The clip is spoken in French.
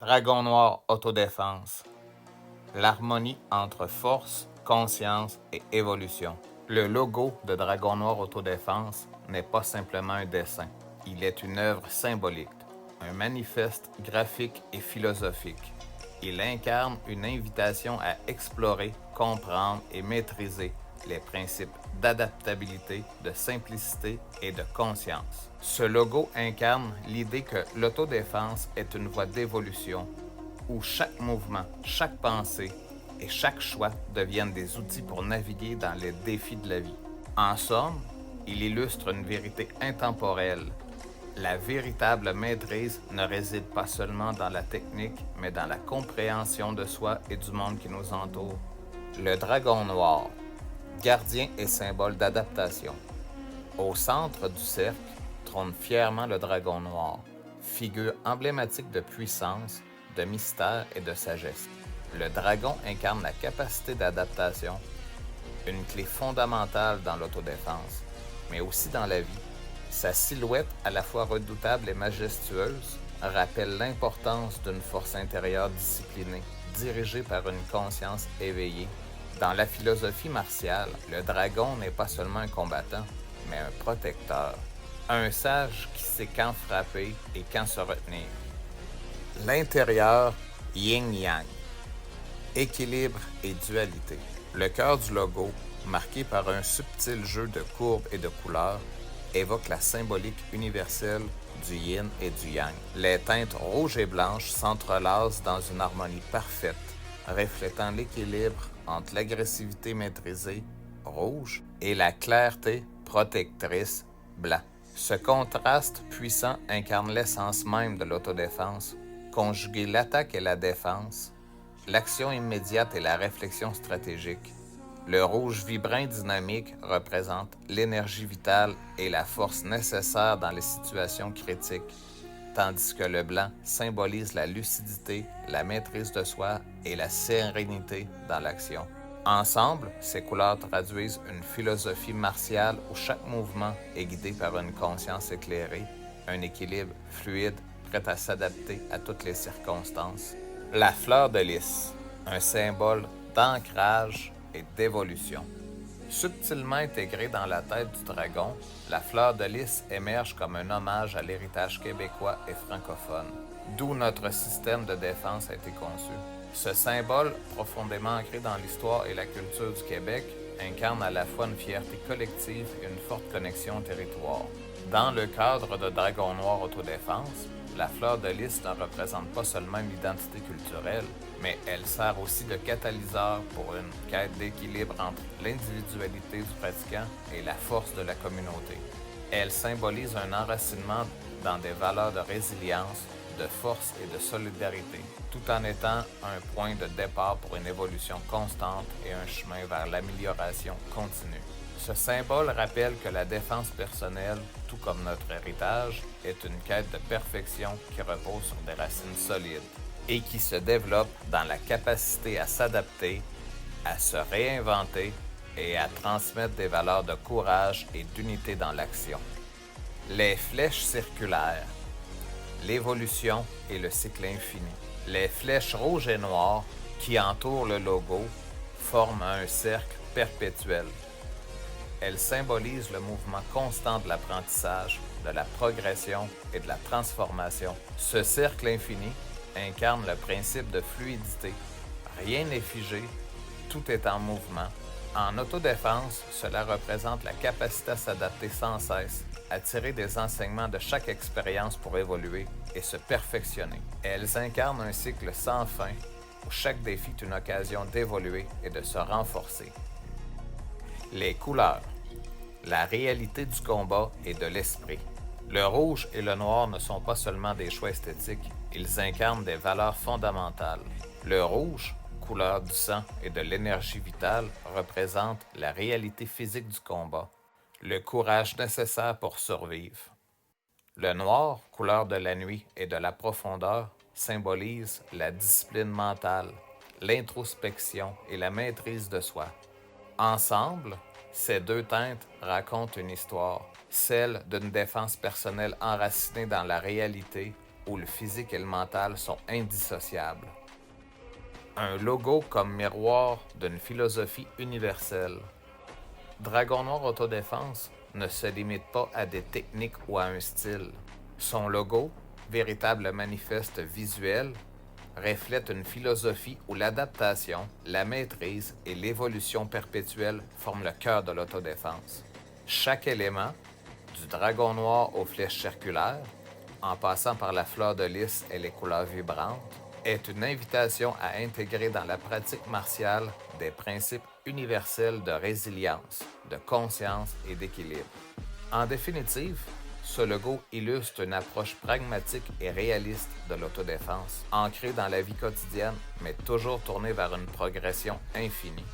Dragon noir autodéfense. L'harmonie entre force, conscience et évolution. Le logo de Dragon noir autodéfense n'est pas simplement un dessin. Il est une œuvre symbolique, un manifeste graphique et philosophique. Il incarne une invitation à explorer, comprendre et maîtriser les principes d'adaptabilité, de simplicité et de conscience. Ce logo incarne l'idée que l'autodéfense est une voie d'évolution où chaque mouvement, chaque pensée et chaque choix deviennent des outils pour naviguer dans les défis de la vie. En somme, il illustre une vérité intemporelle. La véritable maîtrise ne réside pas seulement dans la technique, mais dans la compréhension de soi et du monde qui nous entoure. Le dragon noir, gardien et symbole d'adaptation. Au centre du cercle trône fièrement le dragon noir, figure emblématique de puissance, de mystère et de sagesse. Le dragon incarne la capacité d'adaptation, une clé fondamentale dans l'autodéfense, mais aussi dans la vie. Sa silhouette, à la fois redoutable et majestueuse, rappelle l'importance d'une force intérieure disciplinée, dirigée par une conscience éveillée. Dans la philosophie martiale, le dragon n'est pas seulement un combattant, mais un protecteur, un sage qui sait quand frapper et quand se retenir. L'intérieur, yin-yang, équilibre et dualité. Le cœur du logo, marqué par un subtil jeu de courbes et de couleurs, évoque la symbolique universelle du yin et du yang. Les teintes rouges et blanches s'entrelacent dans une harmonie parfaite, reflétant l'équilibre entre l'agressivité maîtrisée, rouge, et la clarté protectrice, blanc. Ce contraste puissant incarne l'essence même de l'autodéfense, conjuguer l'attaque et la défense, l'action immédiate et la réflexion stratégique. Le rouge vibrant et dynamique représente l'énergie vitale et la force nécessaire dans les situations critiques, tandis que le blanc symbolise la lucidité, la maîtrise de soi et la sérénité dans l'action. Ensemble, ces couleurs traduisent une philosophie martiale où chaque mouvement est guidé par une conscience éclairée, un équilibre fluide, prêt à s'adapter à toutes les circonstances. La fleur de lys, un symbole d'ancrage et d'évolution. Subtilement intégrée dans la tête du dragon, la fleur de lys émerge comme un hommage à l'héritage québécois et francophone, d'où notre système de défense a été conçu. Ce symbole, profondément ancré dans l'histoire et la culture du Québec, incarne à la fois une fierté collective et une forte connexion au territoire. Dans le cadre de Dragon Noir Autodéfense, la fleur de lys ne représente pas seulement une identité culturelle, mais elle sert aussi de catalyseur pour une quête d'équilibre entre l'individualité du pratiquant et la force de la communauté. Elle symbolise un enracinement dans des valeurs de résilience, de force et de solidarité, tout en étant un point de départ pour une évolution constante et un chemin vers l'amélioration continue. Ce symbole rappelle que la défense personnelle, tout comme notre héritage, est une quête de perfection qui repose sur des racines solides et qui se développe dans la capacité à s'adapter, à se réinventer et à transmettre des valeurs de courage et d'unité dans l'action. Les flèches circulaires, l'évolution et le cycle infini. Les flèches rouges et noires qui entourent le logo forment un cercle perpétuel. Elles symbolisent le mouvement constant de l'apprentissage, de la progression et de la transformation. Ce cercle infini incarne le principe de fluidité. Rien n'est figé, tout est en mouvement. En autodéfense, cela représente la capacité à s'adapter sans cesse, à tirer des enseignements de chaque expérience pour évoluer et se perfectionner. Elles incarnent un cycle sans fin où chaque défi est une occasion d'évoluer et de se renforcer. Les couleurs, la réalité du combat et de l'esprit. Le rouge et le noir ne sont pas seulement des choix esthétiques, ils incarnent des valeurs fondamentales. Le rouge, couleur du sang et de l'énergie vitale, représente la réalité physique du combat, le courage nécessaire pour survivre. Le noir, couleur de la nuit et de la profondeur, symbolise la discipline mentale, l'introspection et la maîtrise de soi. Ensemble, ces deux teintes racontent une histoire, celle d'une défense personnelle enracinée dans la réalité, où le physique et le mental sont indissociables. Un logo comme miroir d'une philosophie universelle. Dragon Noir Autodéfense ne se limite pas à des techniques ou à un style. Son logo, véritable manifeste visuel, reflète une philosophie où l'adaptation, la maîtrise et l'évolution perpétuelle forment le cœur de l'autodéfense. Chaque élément, du dragon noir aux flèches circulaires, en passant par la fleur de lys et les couleurs vibrantes, est une invitation à intégrer dans la pratique martiale des principes universels de résilience, de conscience et d'équilibre. En définitive, ce logo illustre une approche pragmatique et réaliste de l'autodéfense, ancrée dans la vie quotidienne, mais toujours tournée vers une progression infinie.